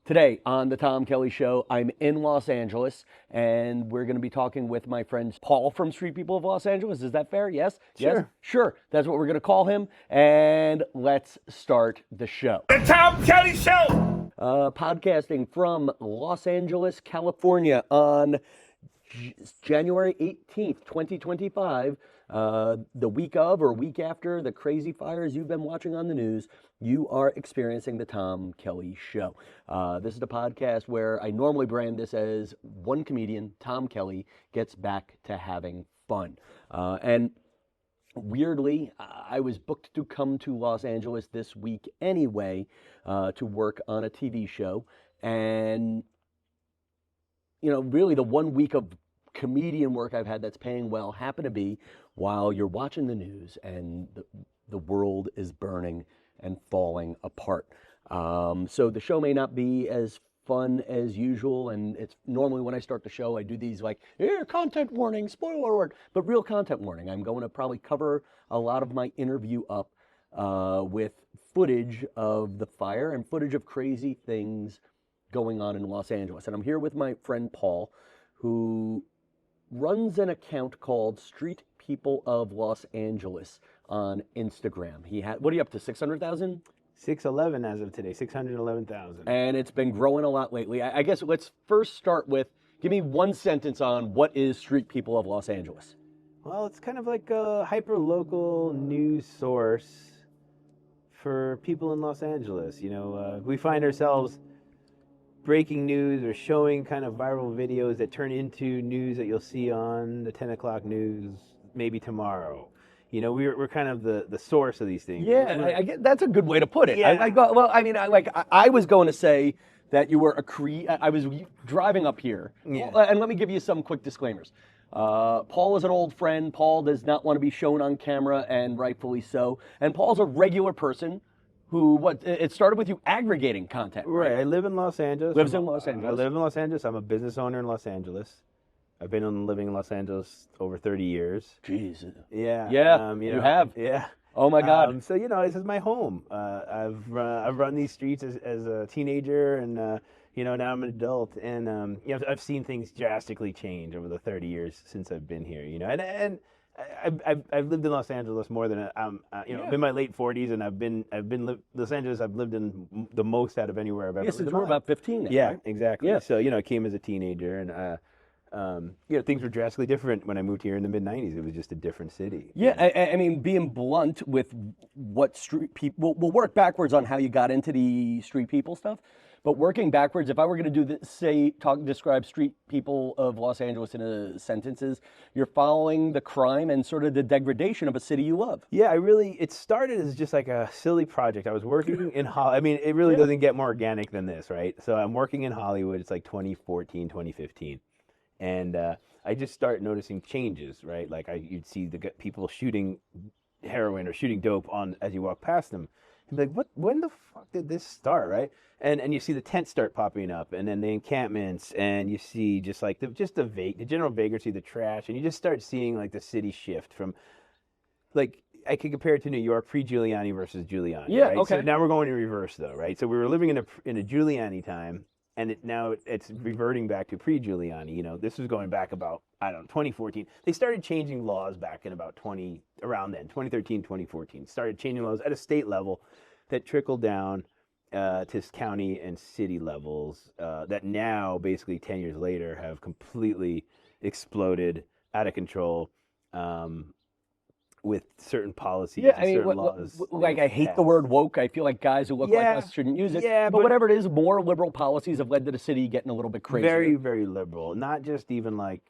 Today on the Tom Kelly Show, I'm in Los Angeles, and we're going to be talking with my friend Paul from Street People of Los Angeles. Is that fair? Yes? Yes? Sure. Sure. That's what we're going to call him. And let's start the show. The Tom Kelly Show! Podcasting from Los Angeles, California on January 18th, 2025, the week of or week after the crazy fires you've been watching on the news, you are experiencing the Tom Kelly Show. This is a podcast where I normally brand this as one comedian, Tom Kelly, gets back to having fun. And weirdly, I was booked to come to Los Angeles this week anyway to work on a TV show. And, you know, really the 1 week of comedian work I've had that's paying well happened to be while you're watching the news and the world is burning and falling apart. So the show may not be as fun as usual, and it's normally when I start the show I do these like, here, content warning, spoiler alert, but real content warning. I'm going to probably cover a lot of my interview up with footage of the fire and footage of crazy things going on in Los Angeles. And I'm here with my friend Paul, who runs an account called Street People of Los Angeles on Instagram. What are you up to, 600,000? 611 as of today, 611,000. And it's been growing a lot lately. I guess let's first start with, give me one sentence on what is Street People of Los Angeles. Well, it's kind of like a hyper-local news source for people in Los Angeles. You know, we find ourselves breaking news or showing kind of viral videos that turn into news that you'll see on the 10 o'clock news maybe tomorrow. You know, we're kind of the source of these things. Yeah, I get, that's a good way to put it. Yeah. I was going to say that you were I was driving up here. Yeah. And let me give you some quick disclaimers. Paul is an old friend. Paul does not want to be shown on camera, and rightfully so. And Paul's a regular person who, it started with you aggregating content. Right. I live in Los Angeles. Lives in Los Angeles. I live in Los Angeles. I'm a business owner in Los Angeles. I've been living in Los Angeles over 30 years. Jeez. Yeah. Yeah, you have. Yeah. Oh my God. So, you know, this is my home. I've run these streets as a teenager, and you know, now I'm an adult, and you know, I've seen things drastically change over the 30 years since I've been here. You know, and I've lived in Los Angeles more than I'm in my late 40s, and Los Angeles. I've lived in the most out of anywhere I've ever lived. Since we're about 15 now, Yeah, right? exactly. Yeah. So, you know, I came as a teenager, and you know, things were drastically different when I moved here in the mid 90s. It was just a different city. Yeah, I mean, being blunt with what street people, we'll work backwards on how you got into the street people stuff. But working backwards, if I were going to do this, describe Street People of Los Angeles in a sentences, you're following the crime and sort of the degradation of a city you love. Yeah, it started as just like a silly project. I was working in Hollywood. I mean, it really doesn't get more organic than this, right? So I'm working in Hollywood. It's like 2014, 2015. And I just start noticing changes, right? Like you'd see people shooting heroin or shooting dope as you walk past them. And be like, when the fuck did this start, right? And you see the tents start popping up, and then the encampments, and you see just like the general vagrancy, the trash, and you just start seeing like the city shift from, like, I could compare it to New York pre-Giuliani versus Giuliani. Yeah, right? okay. So now we're going in reverse though, right? So we were living in a Giuliani time, and now it's reverting back to pre-Giuliani. You know, this was going back about, I don't know, 2014. They started changing laws back in about 2013, 2014. Started changing laws at a state level that trickled down to county and city levels that now, basically 10 years later, have completely exploded, out of control, with certain policies. Yeah, I and mean, certain laws. like I hate the word woke. I feel like guys who look like us shouldn't use it. Yeah, but whatever it is, more liberal policies have led to the city getting a little bit crazy. Very, very liberal. Not just even like,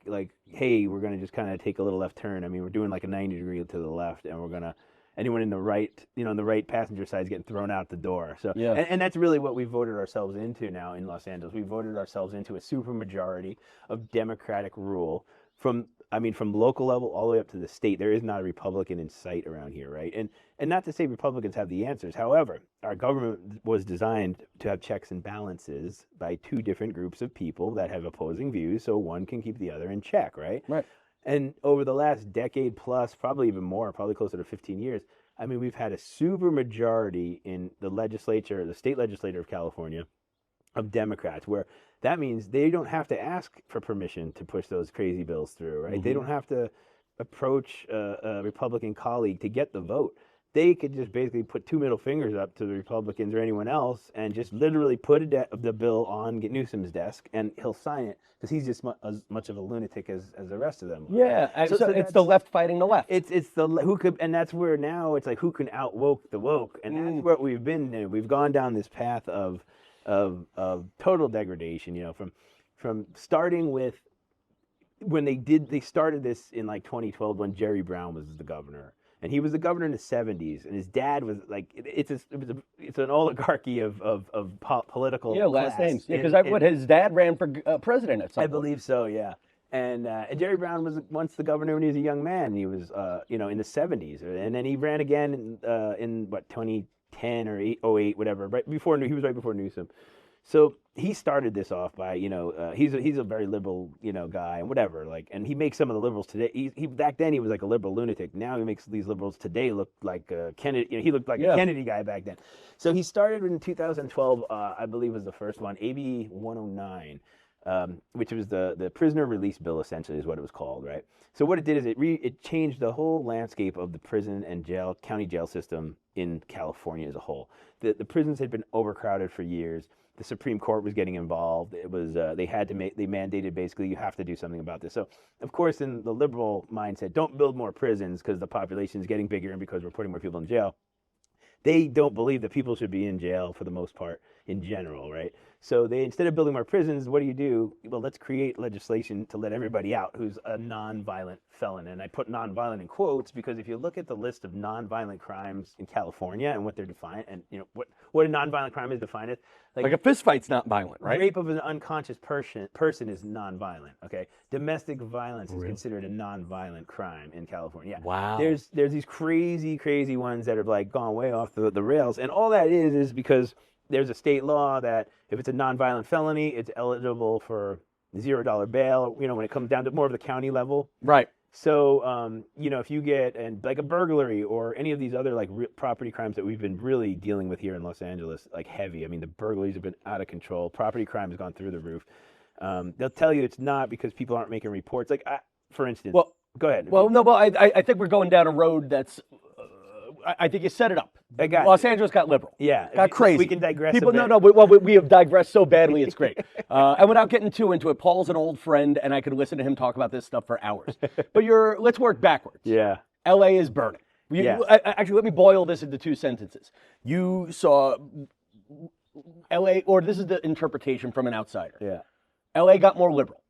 hey, we're going to just kind of take a little left turn. I mean, we're doing like a 90 degree to the left, and we're going to, anyone in the right, in the right passenger side is getting thrown out the door. So, yeah. And that's really what we voted ourselves into now in Los Angeles. We voted ourselves into a supermajority of Democratic rule from local level all the way up to the state. There is not a Republican in sight around here, right? And not to say Republicans have the answers. However, our government was designed to have checks and balances by two different groups of people that have opposing views, so one can keep the other in check, right? Right. And over the last decade plus, probably even more, probably closer to 15 years, I mean, we've had a super majority in the legislature, the state legislature of California, of Democrats, where that means they don't have to ask for permission to push those crazy bills through, right? They don't have to approach a Republican colleague to get the vote. They could just basically put two middle fingers up to the Republicans or anyone else and just literally put the bill on Newsom's desk, and he'll sign it because he's just as much of a lunatic as the rest of them. Yeah, so it's the left fighting the left. It's the who could, and that's where now it's like who can outwoke the woke, and that's what we've been doing. We've gone down this path of total degradation. From starting with when they started this in like 2012 when Jerry Brown was the governor. And he was the governor in the 70s, and his dad was like, it's an oligarchy of political last class. names. Yeah, because his dad ran for president at some point. I believe so, yeah. And Jerry Brown was once the governor when he was a young man. He was, in the 70s, and then he ran again in 2010 or 08, whatever. He was right before Newsom. So he started this off by, he's a very liberal, guy and whatever, and he makes some of the liberals today. He back then he was like a liberal lunatic. Now he makes these liberals today look like Kennedy. He looked like a Kennedy guy back then. So he started in 2012, I believe was the first one, AB 109, which was the prisoner release bill, essentially is what it was called, right? So what it did is it changed the whole landscape of the prison and county jail system in California as a whole. The prisons had been overcrowded for years. The Supreme Court was getting involved. It was they mandated basically you have to do something about this. So of course in the liberal mindset, don't build more prisons because the population is getting bigger and because we're putting more people in jail. They don't believe that people should be in jail for the most part in general, right? So they, instead of building more prisons, what do? Well, let's create legislation to let everybody out who's a non-violent felon. And I put non-violent in quotes because if you look at the list of non-violent crimes in California and what they're defined, and what a non-violent crime is defined as, like a fist fight's not violent, right? Rape of an unconscious person is non-violent. Okay, domestic violence is considered a non-violent crime in California. Yeah. Wow. There's these crazy ones that have like gone way off the rails, and all that is because there's a state law that if it's a non-violent felony, it's eligible for $0 bail. When it comes down to more of the county level. Right. So, if you get like a burglary or any of these other like property crimes that we've been really dealing with here in Los Angeles, like heavy. I mean, the burglaries have been out of control. Property crime has gone through the roof. They'll tell you it's not because people aren't making reports. Like, for instance, go ahead. Well, no, but I think we're going down a road that's. I think you set it up. Los Angeles got liberal. Yeah. Got crazy. We can digress People, a bit. No, we have digressed so badly, it's great. And without getting too into it, Paul's an old friend, and I could listen to him talk about this stuff for hours. But let's work backwards. Yeah. LA is burning. Actually, let me boil this into two sentences. You saw LA, or this is the interpretation from an outsider. Yeah. LA got more liberal.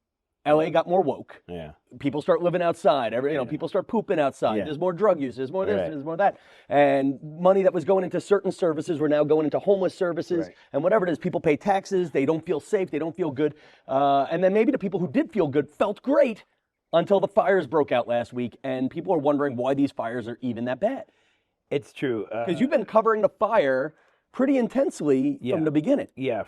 LA got more woke. Yeah. People start living outside. People start pooping outside. There's more drug use. There's more this. There's more that. And money that was going into certain services, we're now going into homeless services and whatever it is. People pay taxes. They don't feel safe. They don't feel good. And then maybe the people who did feel good felt great until the fires broke out last week, and people are wondering why these fires are even that bad. It's true. Because you've been covering the fire pretty intensely from the beginning. Yeah,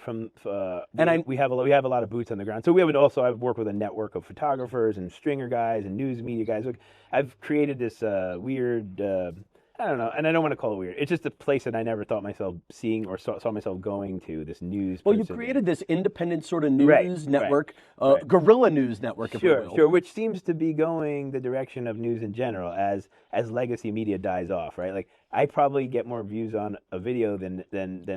we have a lot of boots on the ground. So I've worked with a network of photographers and stringer guys and news media guys. I've created this weird, I don't know, and I don't want to call it weird. It's just a place that I never thought myself seeing or saw myself going to, this news. Well, you created this independent sort of news network, guerrilla news network, if you will. Sure, which seems to be going the direction of news in general as legacy media dies off, right? Like, I probably get more views on a video than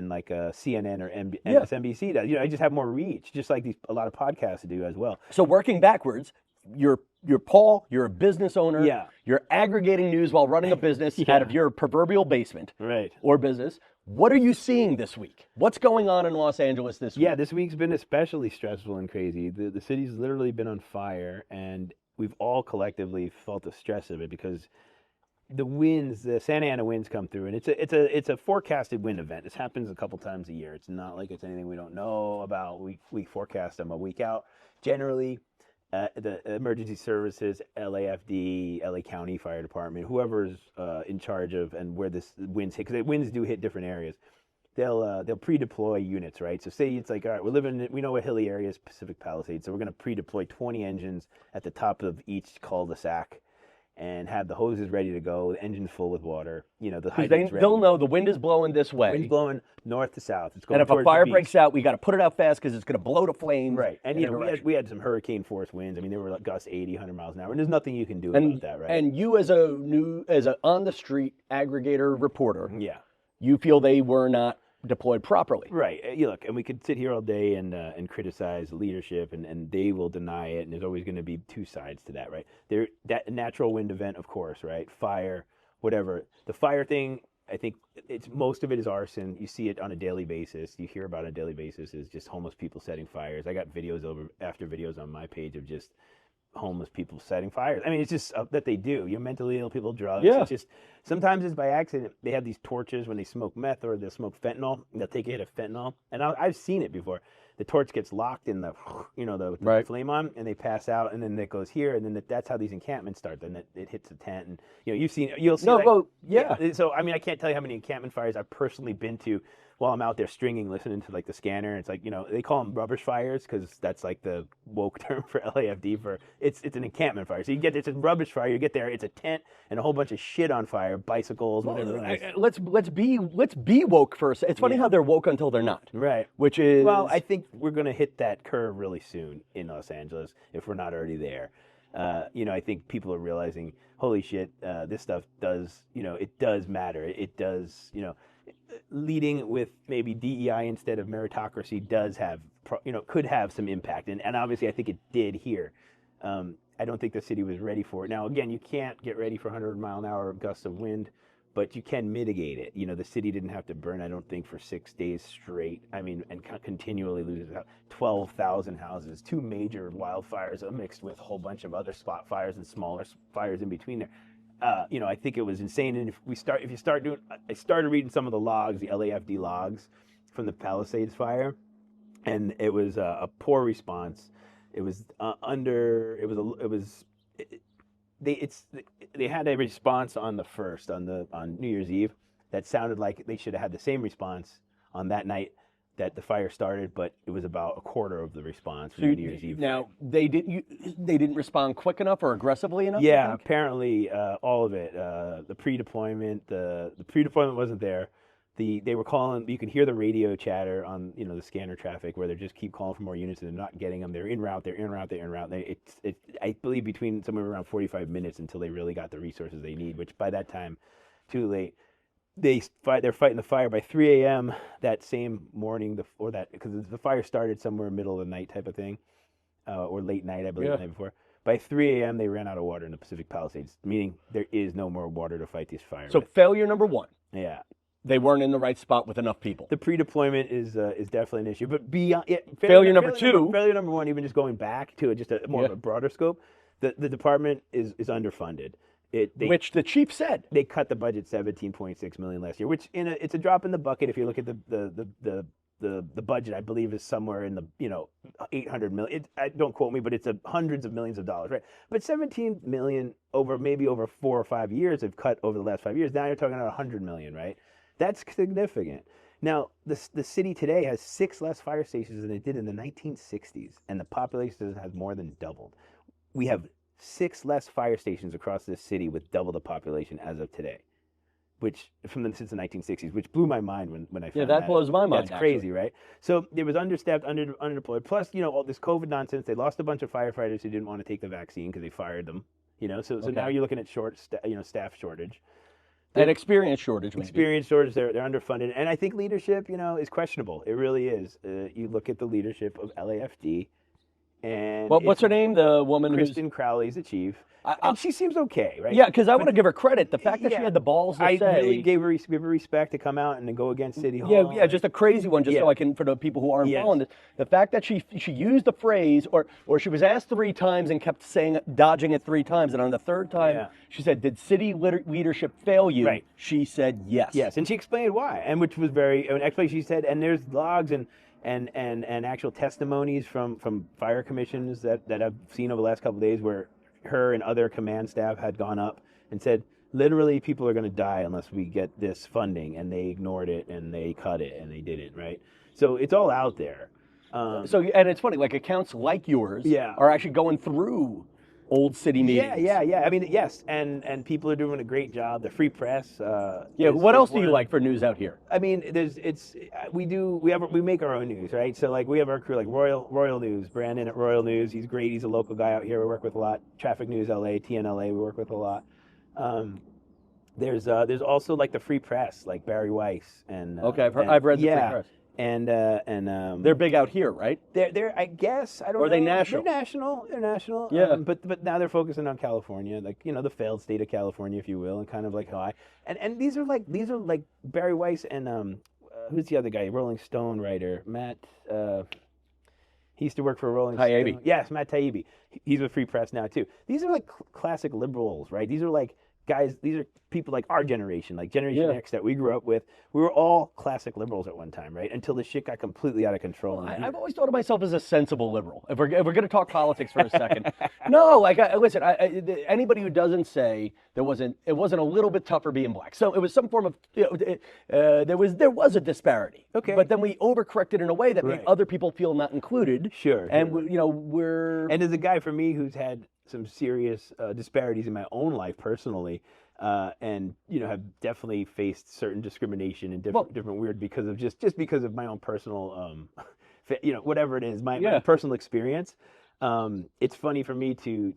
like CNN or MSNBC does. I just have more reach, just like a lot of podcasts do as well. So working backwards, you're Paul, you're a business owner. Yeah. You're aggregating news while running a business out of your proverbial basement. Right. Or business. What are you seeing this week? What's going on in Los Angeles this week? Yeah, this week's been especially stressful and crazy. The city's literally been on fire, and we've all collectively felt the stress of it because the winds, the Santa Ana winds come through, and it's a forecasted wind event. This happens a couple times a year. It's not like it's anything we don't know about. We forecast them a week out. Generally, the emergency services, LAFD, LA County Fire Department, whoever's in charge of and where this winds hit, because the winds do hit different areas. They'll pre-deploy units, right? So say it's like, all right, we know a hilly area is Pacific Palisades, so we're going to pre-deploy 20 engines at the top of each cul-de-sac. and have the hoses ready to go, the engine full with water, the Because hydrants ready. they'll know the wind is blowing this way. Wind's blowing north to south. It's going And if a towards the fire beach. breaks out, we got to put it out fast because it's going to blow to flames. Right. And, in a we direction. had some hurricane force winds. I mean, they were like gusts 80, 100 miles an hour. And there's nothing you can do about that, right? And you as an on the street aggregator reporter, yeah. you feel they were not deployed properly. Right. Look, and we could sit here all day and criticize leadership, and they will deny it, and there's always going to be two sides to that, right? That natural wind event, of course, right? Fire, whatever. The fire thing, I think most of it is arson. You see it on a daily basis. You hear about it on a daily basis is just homeless people setting fires. I got videos after videos on my page of just homeless people setting fires. I mean, it's just that they do. You're mentally ill, people, drugs. Yeah. It's just sometimes it's by accident. They have these torches when they smoke meth or they smoke fentanyl. They'll take a hit of fentanyl, and I've seen it before. The torch gets locked in the Right. flame on, and they pass out, and then it goes here, and then that's how these encampments start. Then it hits the tent, and you'll see. No, like, well, yeah. So I mean, I can't tell you how many encampment fires I've personally been to while I'm out there stringing, listening to like the scanner. It's like they call them rubbish fires because that's like the woke term for LAFD for it's an encampment fire. So it's a rubbish fire. You get there, it's a tent and a whole bunch of shit on fire, bicycles, whatever. Let's be woke first. It's funny how they're woke until they're not. Right. Which is I think we're going to hit that curve really soon in Los Angeles if we're not already there. I think people are realizing, holy shit, this stuff does, it does matter. It does, leading with maybe DEI instead of meritocracy does have, could have some impact. And obviously I think it did here. I don't think the city was ready for it. Now, again, you can't get ready for 100-mile-an-hour gusts of wind, but you can mitigate it. The city didn't have to burn, I don't think, for 6 days straight. I mean, and continually loses 12,000 houses, 2 major wildfires mixed with a whole bunch of other spot fires and smaller fires in between there. I think it was insane. And I started reading some of the logs, the LAFD logs from the Palisades fire, and it was a poor response. It was they had a response on the 1st, on New Year's Eve, that sounded like they should have had the same response on that night that the fire started, but it was about a quarter of the response from New Year's Eve. Now they didn't respond quick enough or aggressively enough. Yeah, apparently all of it. The pre-deployment, the pre-deployment wasn't there. They were calling. You can hear the radio chatter on the scanner traffic where they just keep calling for more units and they're not getting them. They're en route. I believe between somewhere around 45 minutes until they really got the resources they need. Which by that time, too late. They're fighting the fire by 3 a.m. that same morning, because the fire started somewhere middle of the night type of thing, or late night, I believe, the night before. By 3 a.m. they ran out of water in the Pacific Palisades, meaning there is no more water to fight these fires. So failure number 1. Yeah. They weren't in the right spot with enough people. The pre-deployment is definitely an issue, but beyond failure number 2. Failure number 1, even just going back to just a more of a broader scope, the department is underfunded. Which the chief said. They cut the budget $17.6 million last year, which it's a drop in the bucket if you look at the budget. I believe is somewhere in the $800 million. Don't quote me, but it's hundreds of millions of dollars, right? But $17 million over 4 or 5 years they've cut over the last 5 years. Now you're talking about $100 million, right? That's significant. Now the city today has 6 less fire stations than it did in the 1960s, and the population has more than doubled. We have 6 less fire stations across this city with double the population as of today, since the 1960s, which blew my mind when I found that. Yeah, that blows my mind. That's crazy, right? So it was understaffed, underdeployed. Plus, all this COVID nonsense. They lost a bunch of firefighters who didn't want to take the vaccine because they fired them. So now you're looking at staff shortage. An experience shortage. Maybe. Experience shortage. They're underfunded, and I think leadership, is questionable. It really is. You look at the leadership of LAFD. And what's her name? The woman Kristin Crowley is the chief. And she seems okay, right? Yeah, because I want to give her credit. The fact that she had the balls to say... I really gave her respect to come out and to go against City Hall. Yeah, just a crazy one, so I can, for the people who aren't following this. The fact that she used the phrase, or she was asked 3 times and kept dodging it 3 times, and on the 3rd time, she said, did city leadership fail you? Right. She said yes. Yes, and she explained why, and which was actually she said, and there's logs and actual testimonies from fire commissions that I've seen over the last couple of days where her and other command staff had gone up and said, literally, people are going to die unless we get this funding, and they ignored it and they cut it and they didn't, right? So it's all out there. And it's funny, like accounts like yours are actually going through old city meetings. Yeah. I mean, yes, and people are doing a great job. The free press. Yeah. Is, What is else do you one. like for news out here? I mean, we make our own news, right? So like we have our crew like Royal News, Brandon at Royal News. He's great. He's a local guy out here. We work with a lot. Traffic News LA, TNLA. We work with a lot. Um, there's also like the free press, like Barry Weiss and Okay, I've read the free press. and They're big out here, right? they're I guess I don't Or are know. they national? They're national. Yeah. But now they're focusing on California, like the failed state of California, if you will, and kind of like how and these are like Barry Weiss and who's the other guy? Rolling Stone writer Matt. He used to work for Rolling Taibbi. Stone. Yes, Matt Taibbi. He's with Free Press now too. These are like classic liberals, right? These are like guys. These are people like our generation, like Generation X that we grew up with. We were all classic liberals at one time, right? Until the shit got completely out of control. I've always thought of myself as a sensible liberal. If we're going to talk politics for a second, no, like listen, anybody who doesn't say it wasn't a little bit tougher being black. So it was some form of there was a disparity. Okay. But then we overcorrected in a way that made other people feel not included. Sure. And we're and as a guy for me who's had some serious disparities in my own life personally. And have definitely faced certain discrimination and different weird because of just because of my own personal whatever it is my personal experience. It's funny for me to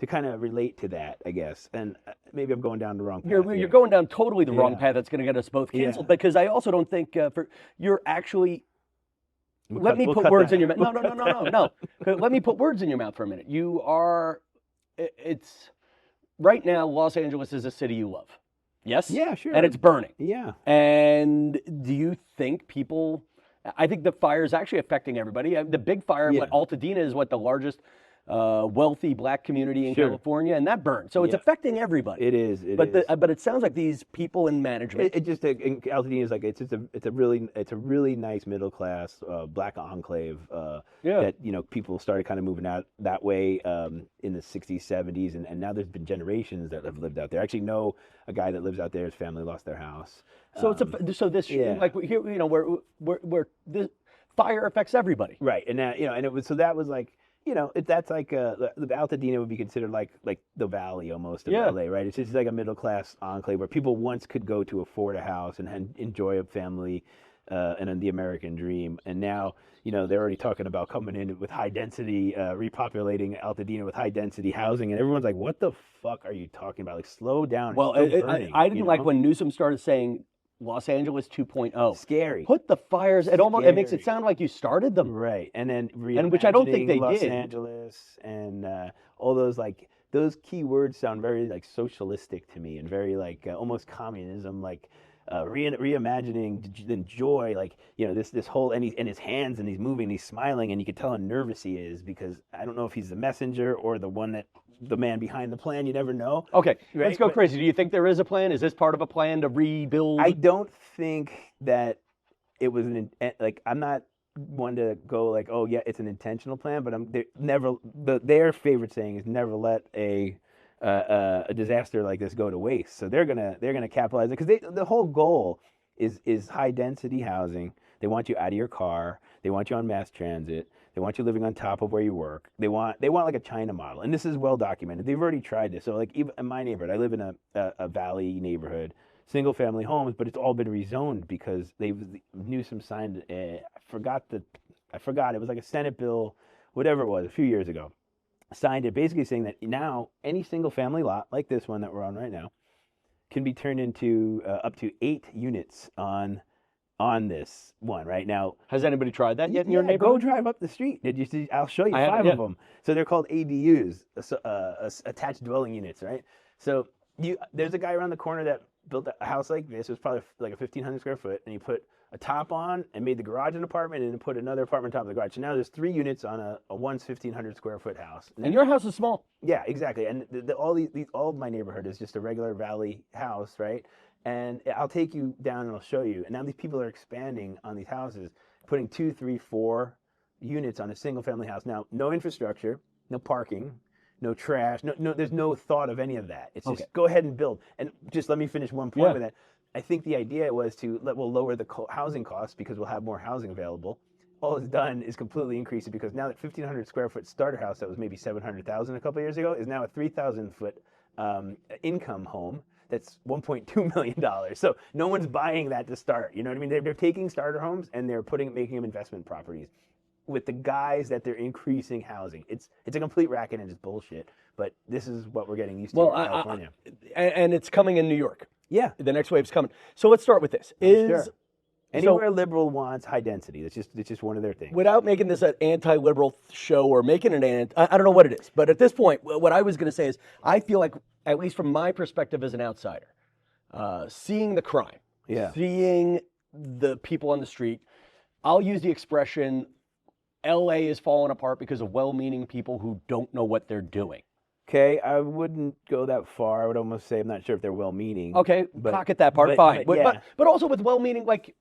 kind of relate to that, I guess. And maybe I'm going down the wrong path. You're going down totally the wrong path. That's going to get us both canceled because I also don't think you're actually. Let me put words in your mouth. No. Let me put words in your mouth for a minute. You are. It's. Right now, Los Angeles is a city you love. Yes? Yeah, sure. And it's burning. Yeah. And do you think people... I think the fire is actually affecting everybody. The big fire, Altadena is the largest wealthy black community in California, and that burned. So it's affecting everybody. It is. But it sounds like these people in management. Altadena is like it's a really nice middle class black enclave that people started kind of moving out that way in the 60s, 70s, and now there's been generations that have lived out there. I actually know a guy that lives out there. His family lost their house. So like here where this fire affects everybody. Right, and now and it was that was like. That's like the Altadena would be considered like the valley almost of LA, right? It's just like a middle class enclave where people once could go to afford a house and enjoy a family and the American dream. And now, they're already talking about coming in with high density, repopulating Altadena with high density housing, and everyone's like, "What the fuck are you talking about? Like, slow down." Well, I didn't like when Newsom started saying Los Angeles 2.0. Scary. Put the fires. It makes it sound like you started them. Right, and then which I don't think they Los did. Los Angeles and all those those key words sound very like socialistic to me and very like almost communism, like reimagining the joy, like this whole and his hands and he's moving, he's smiling, and you can tell how nervous he is because I don't know if he's the messenger or the man behind the plan. You never know. Okay, right? Let's go crazy. Do you think there is a plan? Is this part of a plan to rebuild? I don't think that it was I'm not one to go like, oh yeah, it's an intentional plan, but their favorite saying is never let a disaster like this go to waste. So they're gonna capitalize it because the whole goal is high density housing. They want you out of your car. They want you on mass transit. They want you living on top of where you work. They want like a China model, and this is well documented. They've already tried this. So like even in my neighborhood, I live in a valley neighborhood, single family homes, but it's all been rezoned because Newsom signed. I forgot it was like a Senate bill, whatever it was, a few years ago. Signed it, basically saying that now any single family lot like this one that we're on right now can be turned into up to 8 units on this one right now. Has anybody tried that yet in your neighborhood? Go drive up the street. Did you see? I'll show you 5 of them. So they're called ADUs, attached dwelling units, right? So there's a guy around the corner that built a house like this. It was probably like a 1,500 square foot, and he put a top on and made the garage an apartment and then put another apartment on top of the garage. So now there's 3 units on a 1,500 square foot house. And your house is small. Yeah, exactly. And all of my neighborhood is just a regular valley house, right? And I'll take you down and I'll show you. And now these people are expanding on these houses, putting 2, 3, 4 units on a single family house. Now, no infrastructure, no parking, no trash, no. There's no thought of any of that. It's just go ahead and build. And just let me finish one point with that. I think the idea was to lower the housing costs because we'll have more housing available, all it's done is completely increase it, because now that 1,500 square foot starter house that was maybe 700,000 a couple of years ago is now a 3,000 foot income home that's $1.2 million. So no one's buying that to start. You know what I mean? They're taking starter homes and they're making them investment properties with the guise that they're increasing housing. It's a complete racket and it's bullshit. But this is what we're getting used to in California. And it's coming in New York. Yeah, The next wave's coming. So let's start with this. sure. Anywhere liberal wants high density. It's just one of their things. Without making this an anti-liberal show or making it I don't know what it is, but at this point, what I was going to say is I feel like, at least from my perspective as an outsider, seeing the crime, seeing the people on the street, I'll use the expression, LA is falling apart because of well-meaning people who don't know what they're doing. Okay, I wouldn't go that far. I would almost say I'm not sure if they're well-meaning. Okay, pocket that part, fine. But also with well-meaning, like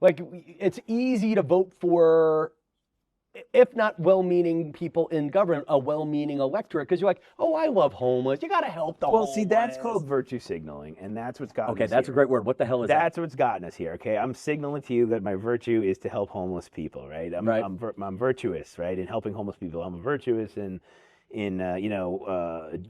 it's easy to vote for, if not well-meaning people in government, a well-meaning electorate, because you're like, oh, I love homeless. You got to help the homeless. Well, see, that's called virtue signaling, and that's what's gotten us Okay, that's here. a great word. What the hell is that? That's what's gotten us here. Okay, I'm signaling to you that my virtue is to help homeless people. Right? I'm virtuous, right, in helping homeless people. I'm virtuous in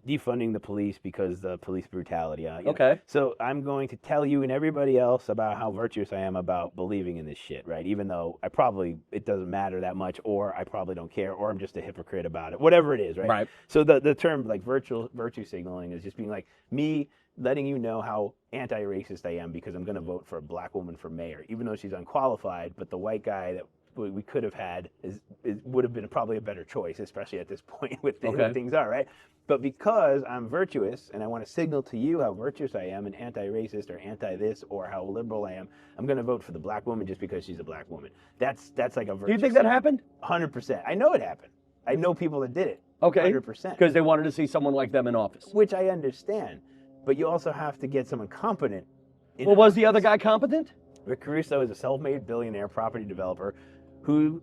defunding the police because the police brutality. Okay. So I'm going to tell you and everybody else about how virtuous I am about believing in this shit, right? Even though it doesn't matter that much, or I probably don't care, or I'm just a hypocrite about it, whatever it is, right? Right. So the term like virtue signaling is just being like me letting you know how anti-racist I am because I'm going to vote for a black woman for mayor, even though she's unqualified, but the white guy that we could have had would have been probably a better choice, especially at this point with the way things are, right? But because I'm virtuous and I want to signal to you how virtuous I am and anti-racist or anti-this or how liberal I am, I'm going to vote for the black woman just because she's a black woman. That's like a virtue. Do you think that happened? 100%. I know it happened. I know people that did it. Okay. 100%. Because they wanted to see someone like them in office. Which I understand. But you also have to get someone competent. Well, was the other guy competent? Rick Caruso is a self-made billionaire property developer who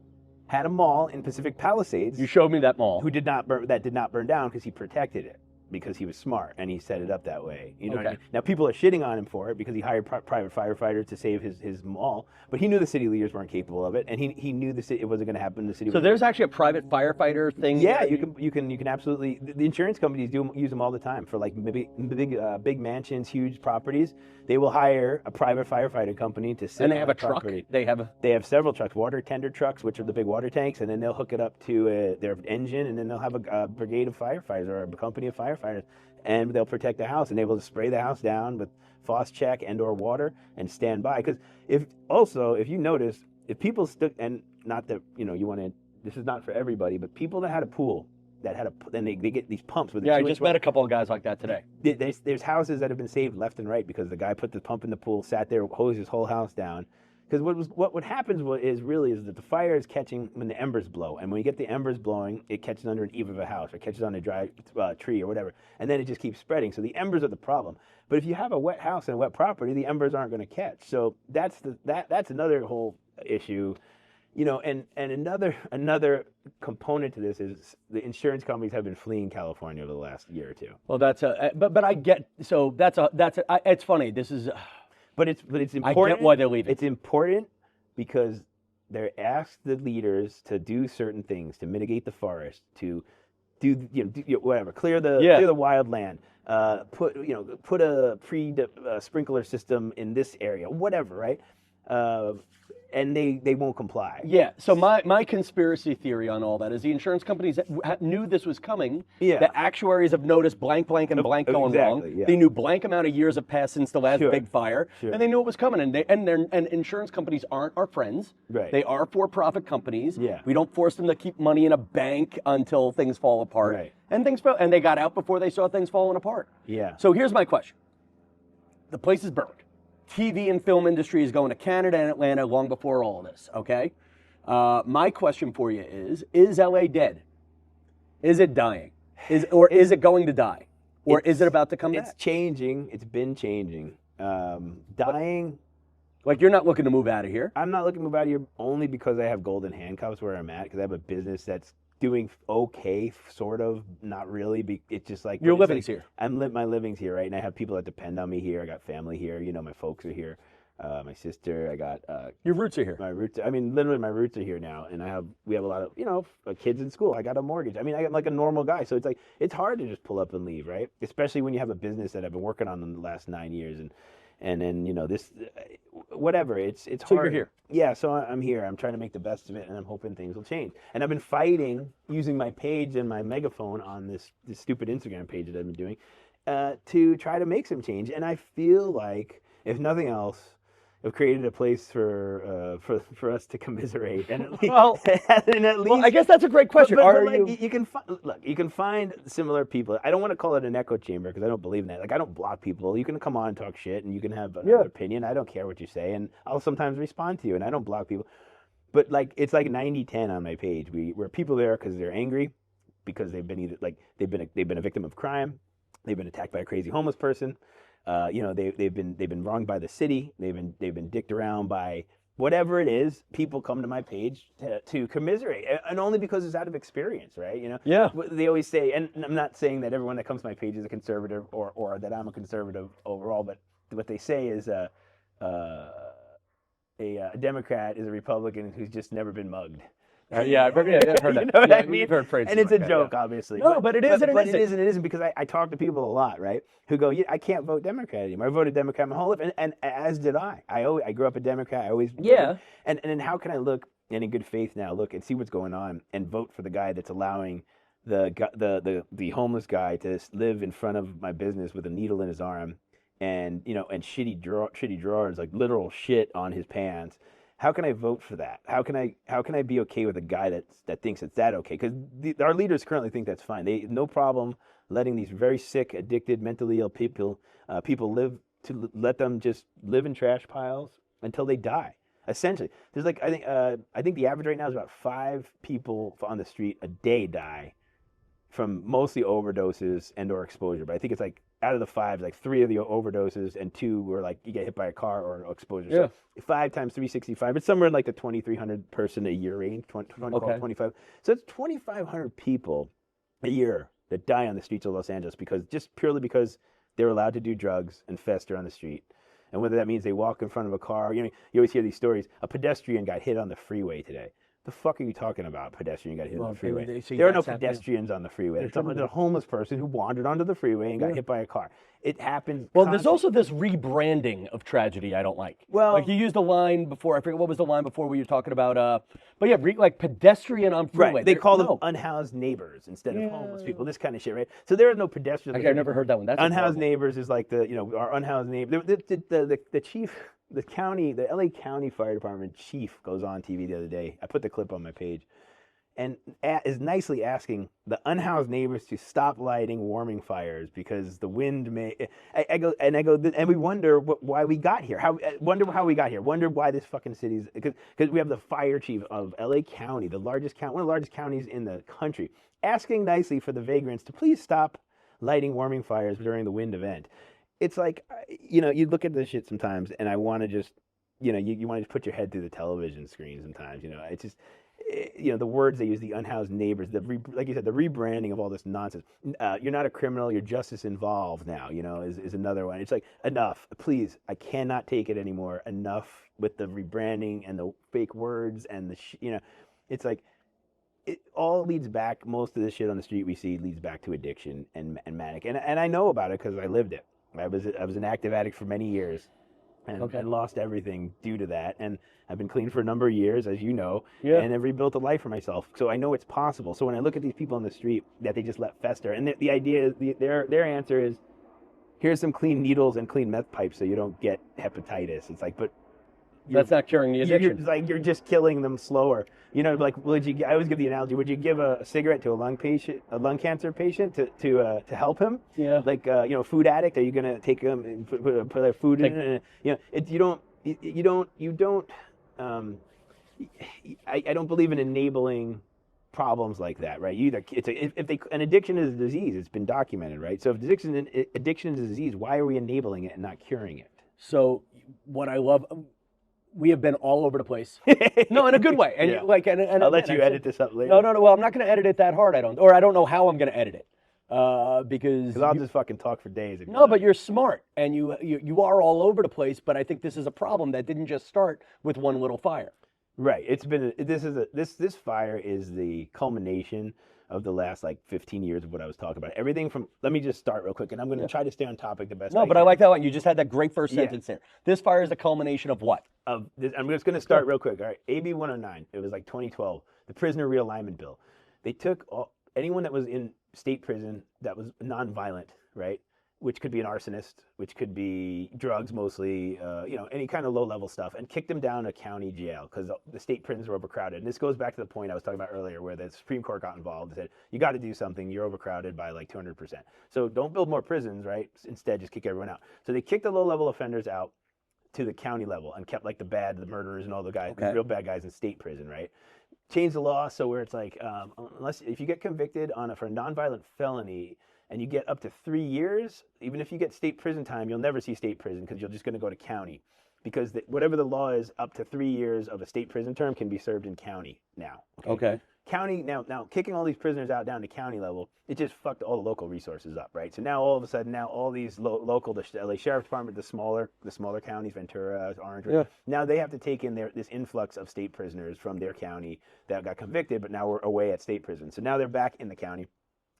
had a mall in Pacific Palisades. You showed me that mall. Did not burn down because he protected it, because he was smart and he set it up that way. You know what I mean? Now people are shitting on him for it because he hired private firefighters to save his mall, but he knew the city leaders weren't capable of it, and he knew it wasn't going to happen. The city. So there's actually a private firefighter thing. Yeah, you can absolutely. The insurance companies use them all the time for like big mansions, huge properties. They will hire a private firefighter company to sit. And they have on a truck. property. They have several trucks, water tender trucks, which are the big water tanks, and then they'll hook it up to their engine, and then they'll have a brigade of firefighters or a company of firefighters, and they'll protect the house, and they will spray the house down with frost check and/or water and stand by. Because if you notice, if people stood, and not that you want to, this is not for everybody, but people that had a pool. Then they get these pumps with. I just met a couple of guys like that today. There's houses that have been saved left and right because the guy put the pump in the pool, sat there, hosed his whole house down. Because what happens is that the fire is catching when the embers blow, and when you get the embers blowing, it catches under an eave of a house or catches on a dry tree or whatever, and then it just keeps spreading. So the embers are the problem. But if you have a wet house and a wet property, the embers aren't going to catch. So that's another whole issue. And another component to this is the insurance companies have been fleeing California over the last year or two. Well, but I get, so it's funny. This is, but it's important. I get why they're leaving. It's important because they're asked the leaders to do certain things to mitigate the forest, to do whatever, clear the wild land, put a sprinkler system in this area, whatever, right? And they won't comply. Yeah. So my conspiracy theory on all that is the insurance companies knew this was coming. Yeah. The actuaries have noticed blank and blank going wrong. Yeah. They knew blank amount of years have passed since the last big fire, and they knew it was coming. And insurance companies aren't our friends. Right. They are for-profit companies. Yeah. We don't force them to keep money in a bank until things fall apart. Right. And they got out before they saw things falling apart. Yeah. So here's my question. The place is burned. TV and film industry is going to Canada and Atlanta long before all of this, okay? My question for you is LA dead? Is it dying? Or is it going to die? Or is it about to come back? It's changing. It's been changing. Dying. Like, you're not looking to move out of here? I'm not looking to move out of here only because I have golden handcuffs where I'm at, because I have a business that's doing okay, sort of, not really. It's just like your living's here. My living's here, right? And I have people that depend on me here. I got family here. My folks are here. my sister. I got Your roots are here. my roots. I mean, literally, my roots are here now, and we have a lot of kids in school. I got a mortgage. I mean, I'm like a normal guy, so it's like it's hard to just pull up and leave, right? Especially when you have a business that I've been working on in the last 9 years, and then this whatever. It's So hard. you're here. Yeah, so I'm here. I'm trying to make the best of it, and I'm hoping things will change. And I've been fighting using my page and my megaphone on this stupid Instagram page that I've been doing to try to make some change. And I feel like, if nothing else, I've created a place for us to commiserate, and at least, Well, I guess that's a great question. You can find similar people. I don't want to call it an echo chamber because I don't believe in that. Like, I don't block people. You can come on and talk shit, and you can have another opinion. I don't care what you say, and I'll sometimes respond to you, and I don't block people. But like, it's like 90-10 on my page. Where people there because they're angry, because they've been they've been a victim of crime, they've been attacked by a crazy homeless person. They've been wronged by the city. They've been dicked around by whatever it is. People come to my page to commiserate, and only because it's out of experience, right? Yeah. They always say, and I'm not saying that everyone that comes to my page is a conservative or that I'm a conservative overall, but what they say is a Democrat is a Republican who's just never been mugged. Yeah, I've heard that. You know what I mean? We've heard phrases and it's like a that, joke, yeah. obviously. No, but it is and it but isn't. it is and it isn't, because I talk to people a lot, right? Who go, I can't vote Democrat anymore. I voted Democrat my whole life, and as did I. I grew up a Democrat. I always voted. Yeah. And then how can I look and in good faith now look and see what's going on and vote for the guy that's allowing the homeless guy to live in front of my business with a needle in his arm and and shitty drawers, like literal shit on his pants? How can I vote for that? How can I be okay with a guy that thinks it's that okay? Because our leaders currently think that's fine. They no problem letting these very sick, addicted, mentally ill people live, to let them just live in trash piles until they die. Essentially, there's like I think the average right now is about 5 people on the street a day die from mostly overdoses and or exposure. But I think it's like out of the 5, like 3 of the overdoses and 2 were like you get hit by a car or exposure. Yeah. So 5 times 365, it's somewhere in like the 2,300 person a year range, 25. So it's 2,500 people a year that die on the streets of Los Angeles purely because they're allowed to do drugs and fester on the street. And whether that means they walk in front of a car, you always hear these stories. A pedestrian got hit on the freeway today. The fuck are you talking about? Pedestrian got hit on the freeway. There are no pedestrians on the freeway. It's a homeless person who wandered onto the freeway and got hit by a car. It happens. Well, there's also this rebranding of tragedy I don't like. Well, like you used a line before. I forget what was the line before where you were talking about. But yeah, like pedestrian on freeway. Right. They call them unhoused neighbors instead of homeless people. This kind of shit, right? So there are no pedestrians. I've never heard that one. That's unhoused neighbors is like our unhoused neighbor. The chief. The LA County Fire Department chief goes on TV the other day. I put the clip on my page, and is nicely asking the unhoused neighbors to stop lighting warming fires because the wind may. And we wonder why we got here. Wonder how we got here. Wonder why this fucking city's because we have the fire chief of LA County, one of the largest counties in the country, asking nicely for the vagrants to please stop lighting warming fires during the wind event. It's like, you look at this shit sometimes, and I want to just, you want to just put your head through the television screen sometimes. It's just, the words they use, the unhoused neighbors, like you said, the rebranding of all this nonsense. You're not a criminal, you're justice involved now, is another one. It's like, enough, please, I cannot take it anymore. Enough with the rebranding and the fake words and it's like, it all leads back, most of the shit on the street we see leads back to addiction and manic. And I know about it because I lived it. I was an active addict for many years and lost everything due to that. And I've been clean for a number of years, as you know, and have rebuilt a life for myself. So I know it's possible. So when I look at these people on the street that they just let fester, and the idea is, their answer is, here's some clean needles and clean meth pipes so you don't get hepatitis. It's like, but that's not curing the addiction. You're just killing them slower. Like, I always give the analogy: would you give a cigarette to a lung cancer patient to help him? Yeah. Like, food addict. Are you gonna take them and put their food in? You don't. I don't believe in enabling problems like that, right? An addiction is a disease. It's been documented, right? So if addiction is a disease, why are we enabling it and not curing it? So what I love. We have been all over the place. No, in a good way. And I'll let you edit this up later. No. Well, I'm not going to edit it that hard. I don't know how I'm going to edit it. because I'll just fucking talk for days. if you no, let but me. you're smart and you are all over the place. But I think this is a problem that didn't just start with one little fire. Right. This fire is the culmination of the last like 15 years of what I was talking about. Everything from, let me just start real quick, and I'm going to try to stay on topic the best No, I but I can. like that one. You just had that great first Yeah. sentence there. This fire is the culmination of what? Of this, I'm just going to start real quick. All right, AB 109. It was like 2012, the prisoner realignment bill. They took anyone that was in state prison that was nonviolent, right? Which could be an arsonist, which could be drugs mostly, any kind of low-level stuff, and kicked them down to county jail because the state prisons were overcrowded. And this goes back to the point I was talking about earlier, where the Supreme Court got involved and said, you got to do something. You're overcrowded by like 200%. So don't build more prisons, right? Instead, just kick everyone out. So they kicked the low-level offenders out to the county level and kept like the murderers and all the guys, the real bad guys in state prison, right? Changed the law so where it's like, if you get convicted for a nonviolent felony and you get up to 3 years, even if you get state prison time, you'll never see state prison because you're just going to go to county. Because whatever the law is, up to 3 years of a state prison term can be served in county now. Okay. County now kicking all these prisoners out down to county level, it just fucked all the local resources up, right? So now all of a sudden, all these local, the LA Sheriff's Department, the smaller counties, Ventura, Orange, now they have to take in this influx of state prisoners from their county that got convicted, but now we're away at state prison. So now they're back in the county.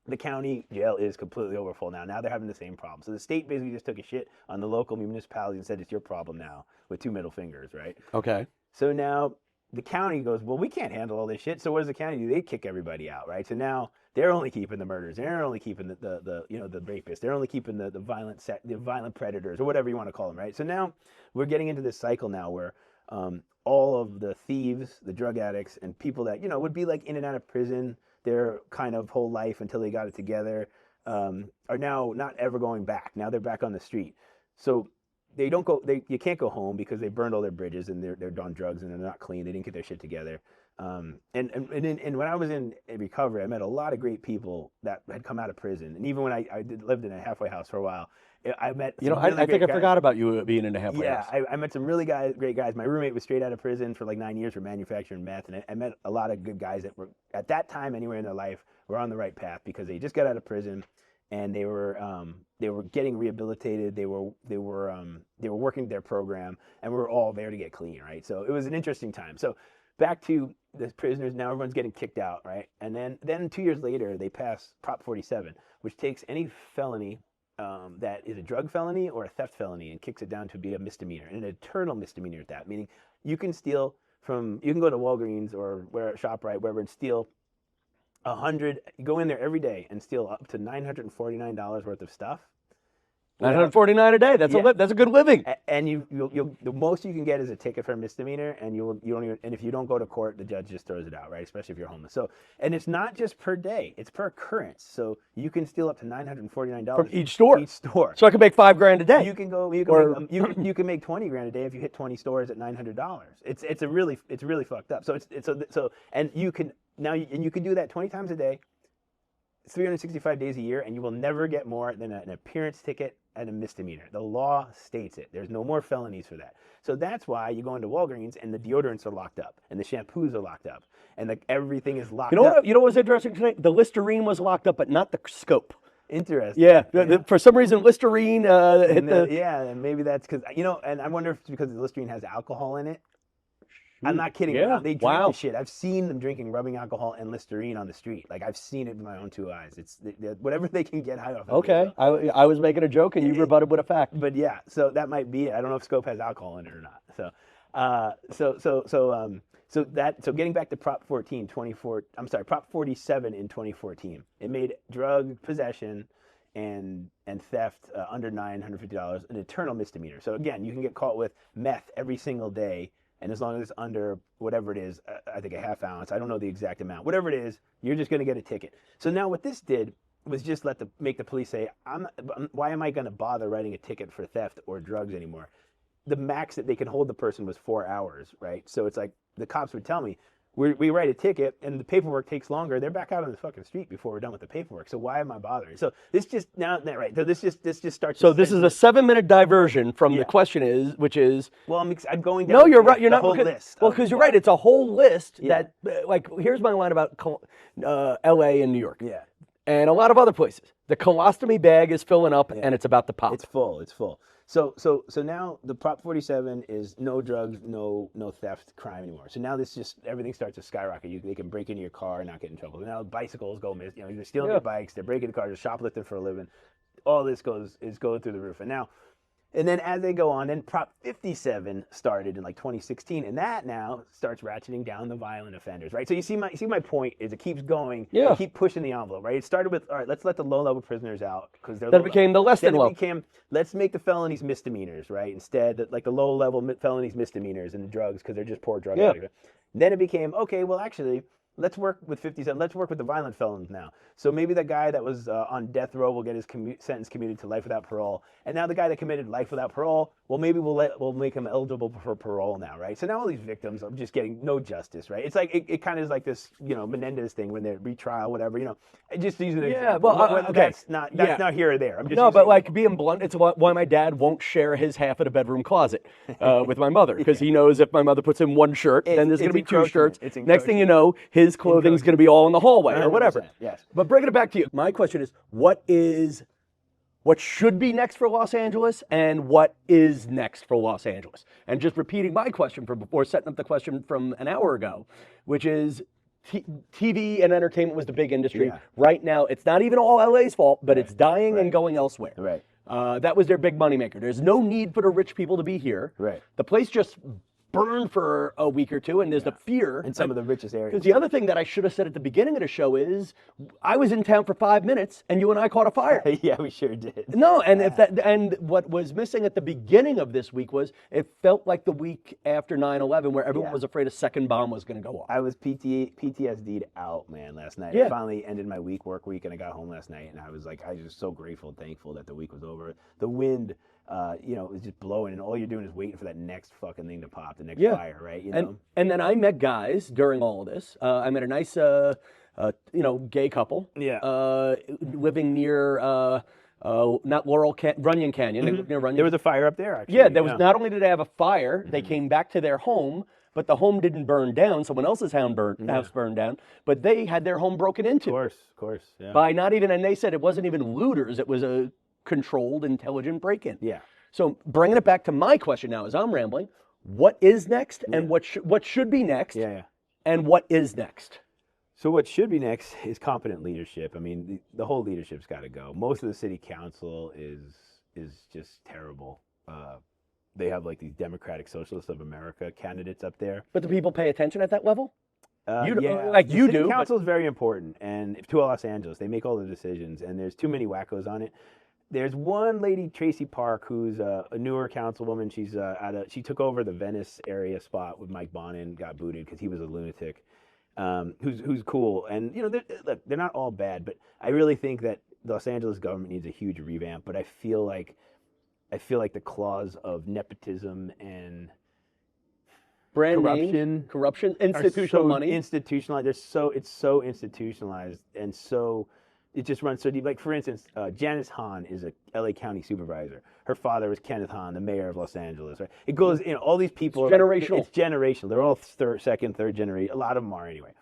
The county jail is completely overfull now. Now they're having the same problem. So the state basically just took a shit on the local municipalities and said, it's your problem now, with 2 middle fingers, right? Okay. So now the county goes, well, we can't handle all this shit. So what does the county do? They kick everybody out, right? So now they're only keeping the murderers. They're only keeping the rapists. They're only keeping the violent predators or whatever you want to call them, right? So now we're getting into this cycle now where all of the thieves, the drug addicts, and people that would be like in and out of prison their kind of whole life until they got it together, are now not ever going back. Now they're back on the street. So they don't go. You can't go home because they burned all their bridges and they're on drugs and they're not clean. They didn't get their shit together. And when I was in recovery, I met a lot of great people that had come out of prison. And even when I lived in a halfway house for a while, I met I think I forgot about you being in a halfway house. Yeah, I met some really great guys. My roommate was straight out of prison for like 9 years for manufacturing meth, and I met a lot of good guys that were at that time anywhere in their life were on the right path because they just got out of prison, and they were getting rehabilitated. They were working their program, and we were all there to get clean, right? So it was an interesting time. So back to the prisoners. Now everyone's getting kicked out, right? And then 2 years later, they pass Prop 47, which takes any felony that is a drug felony or a theft felony and kicks it down to be a misdemeanor, and an eternal misdemeanor at that, meaning you can go to Walgreens or ShopRite, wherever, and steal 100, you go in there every day and steal up to $949 worth of stuff. $949 a day. That's a good living. And the most you can get is a ticket for a misdemeanor, and you don't even, and if you don't go to court, the judge just throws it out, right? Especially if you're homeless. So, and it's not just per day; it's per occurrence. So you can steal up to $949 from each store. So I can make $5,000 a day. You can make $20,000 a day if you hit 20 stores at $900. It's really fucked up. And you can do that 20 times a day, 365 days a year, and you will never get more than an appearance ticket and a misdemeanor. The law states it. There's no more felonies for that. So that's why you go into Walgreens and the deodorants are locked up and the shampoos are locked up and everything is locked up. You know what was interesting today? The Listerine was locked up, but not the scope. Interesting. Yeah. For some reason, Listerine hit the... Yeah, and maybe that's because, and I wonder if it's because the Listerine has alcohol in it. I'm not kidding. Yeah. They drink the shit. I've seen them drinking rubbing alcohol and Listerine on the street. Like, I've seen it with my own 2 eyes. It's whatever they can get high off. Okay. I was making a joke and you rebutted with a fact. But yeah, so that might be it. I don't know if Scope has alcohol in it or not. So getting back to Prop 47 in 2014, it made drug possession and theft under $950 an eternal misdemeanor. So again, you can get caught with meth every single day. And as long as it's under whatever it is, I think a half ounce, I don't know the exact amount, whatever it is, you're just going to get a ticket. So now what this did was just make the police say, why am I going to bother writing a ticket for theft or drugs anymore? The max that they can hold the person was 4 hours, right? So it's like the cops would tell me, we write a ticket and the paperwork takes longer. They're back out on the fucking street before we're done with the paperwork. So why am I bothering? So this just right. So this just starts. So this is a 7-minute diversion from the question which is. Well, I'm going down. No, you're right. You're not. Whole list. Well, because you're right. It's a whole list that, like, here's my line about L.A. and New York. Yeah. and a lot of other places. The colostomy bag is filling up, and it's about to pop. It's full. It's full. So now the Prop 47 is no drugs, no theft, crime anymore. So now everything starts to skyrocket. They can break into your car and not get in trouble. Now bicycles go miss. They're stealing your bikes. They're breaking the cars. They're shoplifting for a living. All this is going through the roof. And then as they go on, then Prop 57 started in like 2016, and that now starts ratcheting down the violent offenders, right? So you see my point is it keeps going, you keep pushing the envelope, right? It started with, all right, let's let the low-level prisoners out because they're. Then it became the less than low. Let's make the felonies misdemeanors, right? Instead, like the low-level felonies misdemeanors and the drugs because they're just poor drug addicts. Then it became, okay, well actually, let's work with 57. Let's work with the violent felons now. So maybe that guy that was on death row will get his sentence commuted to life without parole. And now the guy that committed life without parole, well, maybe we'll make him eligible for parole now, right? So now all these victims are just getting no justice, right? It's like it kind of is like this, Menendez thing when they're retrial, whatever, Just using an example. Well, okay. That's not here or there. I'm just but like being blunt, it's why my dad won't share his half of the bedroom closet with my mother because he knows if my mother puts in one shirt, then there's going to be two shirts. Next thing you know, his clothing's going to be all in the hallway or whatever. Yes. But bringing it back to you, my question is, what should be next for Los Angeles and what is next for Los Angeles? And just repeating my question from before, setting up the question from an hour ago, which is TV and entertainment was the big industry. Yeah. Right now, it's not even all LA's fault, but it's dying and going elsewhere. Right. That was their big moneymaker. There's no need for the rich people to be here. Right. The place just burned for a week or two, and there's the fear. In some of the richest areas. Because the other thing that I should have said at the beginning of the show is, I was in town for 5 minutes, and you and I caught a fire. Yeah, we sure did. No, and what was missing at the beginning of this week was it felt like the week after 9/11, where everyone was afraid a second bomb was going to go off. I was PTSD'd out, man, last night. Yeah. I finally ended my work week, and I got home last night, and I was just so grateful and thankful that the week was over. The wind, it was just blowing, and all you're doing is waiting for that next fucking thing to pop, the next fire, right? And then I met guys during all of this. I met a nice, gay couple. Yeah. Living near, not Runyon Canyon. They lived near Runyon. There was a fire up there, actually. Yeah, there was. Not only did they have a fire, they came back to their home, but the home didn't burn down. Someone else's house burned down, but they had their home broken into. Of course. Yeah. By not even, and they said it wasn't even looters. It was a controlled, intelligent break-in. Yeah. So bringing it back to my question now, as I'm rambling, what is next, and what should be next, and what is next? So what should be next is competent leadership. I mean, the whole leadership's got to go. Most of the city council is just terrible. They have like these Democratic Socialists of America candidates up there. But do people pay attention at that level? Yeah, like you do. The city council is very important, and to Los Angeles, they make all the decisions, and there's too many wackos on it. There's one lady, Tracy Park, who's a newer councilwoman. She took over the Venice area spot with Mike Bonin, got booted because he was a lunatic. Who's cool, and they're not all bad, but I really think that the Los Angeles government needs a huge revamp. But I feel like the clause of nepotism and corruption, institutional money, institutionalized. It's so institutionalized, and so it just runs so deep. Like for instance, Janice Hahn is a LA County supervisor. Her father was Kenneth Hahn, the mayor of Los Angeles. Right? It goes, all these people. It's generational. It's generational. They're all second, third generation. A lot of them are anyway.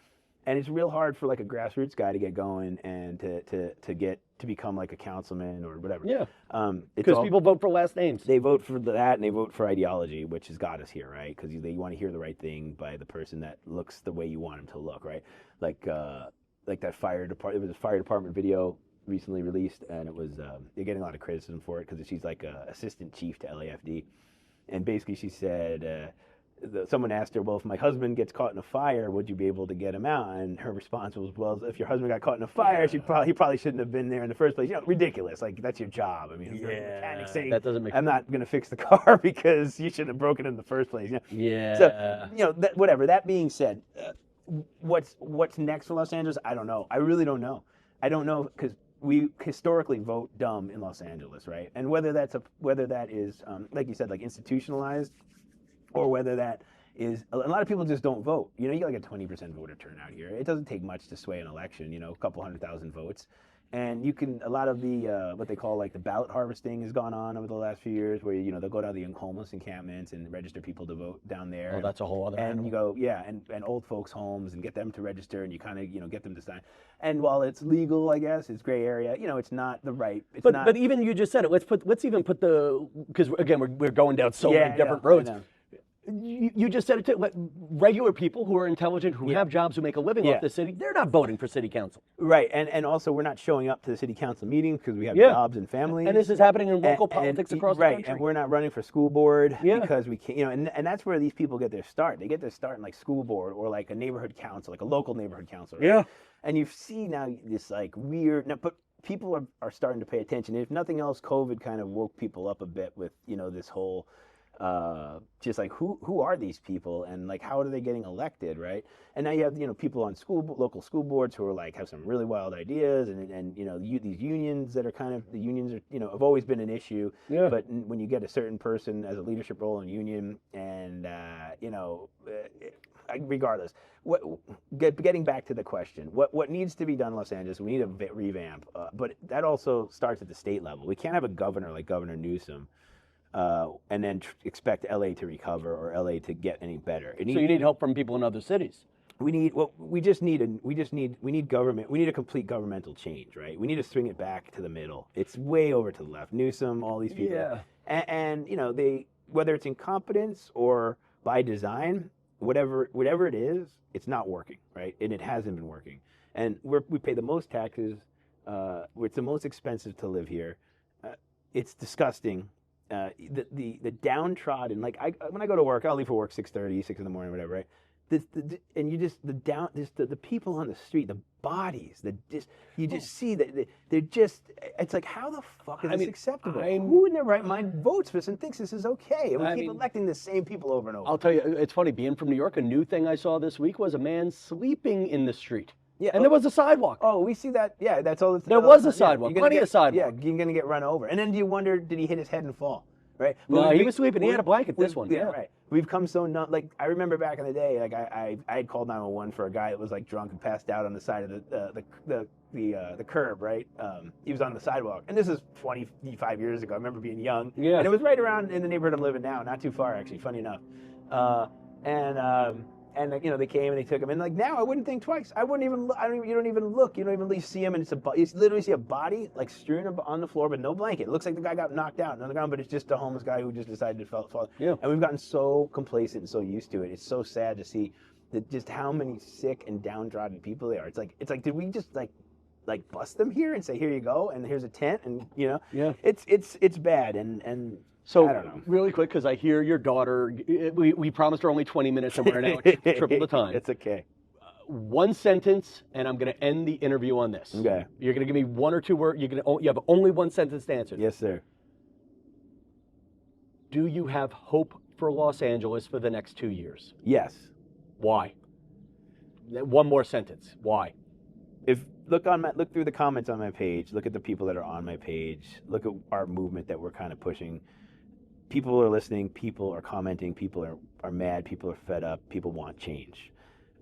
And it's real hard for like a grassroots guy to get going and to become like a councilman or whatever. Yeah. Because people vote for last names. They vote for that, and they vote for ideology, which has got us here, right? Because they want to hear the right thing by the person that looks the way you want him to look, right? Like that fire department. There was a fire department video recently released, and it was they're getting a lot of criticism for it because she's like a assistant chief to LAFD, and basically she said. Someone asked her, well, if my husband gets caught in a fire, would you be able to get him out? And her response was, well, if your husband got caught in a fire, he probably shouldn't have been there in the first place. Ridiculous. Like, that's your job. I mean, you're a mechanic saying, that doesn't make I'm not going to fix the car because you shouldn't have broken it in the first place. Yeah. So, whatever. That being said, what's next for Los Angeles? I don't know. I really don't know. I don't know because we historically vote dumb in Los Angeles, right? And whether that is, like you said, like institutionalized, or whether that is, a lot of people just don't vote. You get like a 20% voter turnout here. It doesn't take much to sway an election, a couple 100,000 votes. And you can, a lot of the, what they call like the ballot harvesting has gone on over the last few years where, they'll go down the homeless encampments and register people to vote down there. Oh, that's a whole other And animal. you go, yeah, and old folks' homes and get them to register and you kind of, get them to sign. And while it's legal, I guess, it's gray area, it's not the right, it's not. But even you just said it, let's even put because again, we're going down so Yeah, many different I know, roads. I know. You just said it too. Regular people who are intelligent, who have jobs, who make a living off the city, they're not voting for city council. Right, and also we're not showing up to the city council meetings because we have jobs and families. And this is happening in local politics across the country. Right, and we're not running for school board because we can't, and that's where these people get their start. They get their start in like school board or like a neighborhood council, like a local neighborhood council. Right? Yeah. And you see now this like weird, but people are starting to pay attention. If nothing else, COVID kind of woke people up a bit with, this whole, just like who are these people and like how are they getting elected, right? And now you have people on local school boards who are like have some really wild ideas and these unions that are kind of the unions are have always been an issue. Yeah. But when you get a certain person as a leadership role in a union and regardless, getting back to the question, what needs to be done in Los Angeles? We need a revamp, but that also starts at the state level. We can't have a governor like Governor Newsom. And then expect LA to recover or LA to get any better. So you need help from people in other cities. We need government. We need a complete governmental change, right? We need to swing it back to the middle. It's way over to the left. Newsom, all these people, and they whether it's incompetence or by design, whatever it is, it's not working, right? And it hasn't been working. And we pay the most taxes. It's the most expensive to live here. It's disgusting. The downtrodden, like when I go to work, I'll leave for work 6:30, 6 in the morning, whatever, right? And you just the people on the street, the bodies, you just see that they're just. It's like, how the fuck is this acceptable? Who in their right mind votes for this and thinks this is okay? And we keep electing the same people over and over. I'll tell you, it's funny being from New York. A new thing I saw this week was a man sleeping in the street. Yeah, and there was a sidewalk. Oh, we see that. Yeah, that's all. There was a sidewalk, plenty of sidewalk. Yeah, you're gonna get run over. And then do you wonder, did he hit his head and fall? Right? No, he was sleeping. He had a blanket. This one. Yeah, right. We've come so like I remember back in the day, like I had called 911 for a guy that was like drunk and passed out on the side of the curb. Right? He was on the sidewalk, and this is 25 years ago. I remember being young. Yeah. And it was right around in the neighborhood I'm living now, not too far actually. Funny enough. And they came and they took him. And like now, I wouldn't think twice. You don't even look. You don't even see him, and you literally see a body like strewn on the floor, but no blanket. It looks like the guy got knocked out on the ground, but it's just a homeless guy who just decided to fall. Yeah. And we've gotten so complacent and so used to it. It's so sad to see just how many sick and downtrodden people they are. It's like, did we just like bust them here and say, here you go, and here's a tent, and it's bad and. So, I don't know. Really quick, because I hear your daughter, we promised her only 20 minutes, and we're now at triple the time. It's okay. One sentence, and I'm going to end the interview on this. Okay. You're going to give me one or two words. You have only one sentence to answer. Yes, sir. Do you have hope for Los Angeles for the next 2 years? Yes. Why? One more sentence. Why? Look through the comments on my page. Look at the people that are on my page. Look at our movement that we're kind of pushing. People are listening, people are commenting, people are mad, people are fed up, people want change.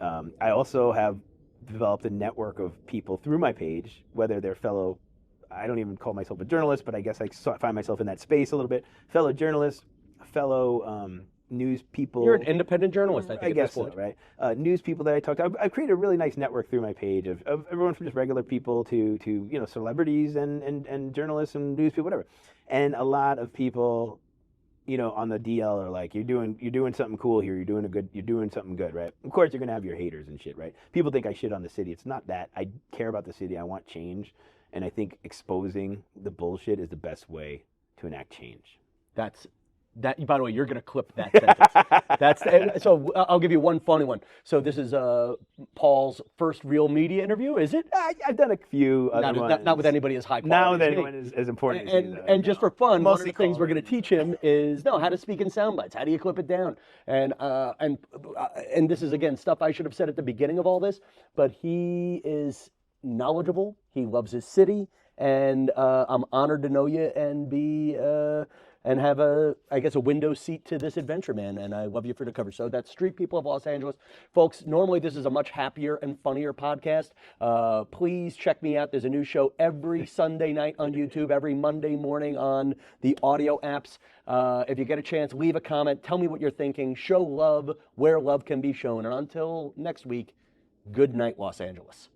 I also have developed a network of people through my page, whether they're fellow, I don't even call myself a journalist, but I guess I find myself in that space a little bit, fellow journalists, fellow news people. You're an independent journalist, I think. I guess so, right? News people that I talk to. I've created a really nice network through my page of everyone from just regular people to celebrities and journalists and news people, whatever. And a lot of people on the DL are like, you're doing something cool here. You're doing something good, right? Of course, you're gonna have your haters and shit, right? People think I shit on the city. It's not that. I care about the city. I want change, and I think exposing the bullshit is the best way to enact change. That, by the way, you're going to clip that sentence. So I'll give you one funny one. So this is Paul's first real media interview, is it? I've done a few other ones. Not with anybody as high quality. Not with anyone as important as you. And just for fun, one of the things we're going to teach him is how to speak in sound bites. How do you clip it down? And this is, again, stuff I should have said at the beginning of all this, but he is knowledgeable. He loves his city. And I'm honored to know you and be and have a, I guess, a window seat to this adventure, man. And I love you for the cover. So that's Street People of Los Angeles. Folks, normally this is a much happier and funnier podcast. Please check me out. There's a new show every Sunday night on YouTube, every Monday morning on the audio apps. If you get a chance, leave a comment. Tell me what you're thinking. Show love where love can be shown. And until next week, good night, Los Angeles.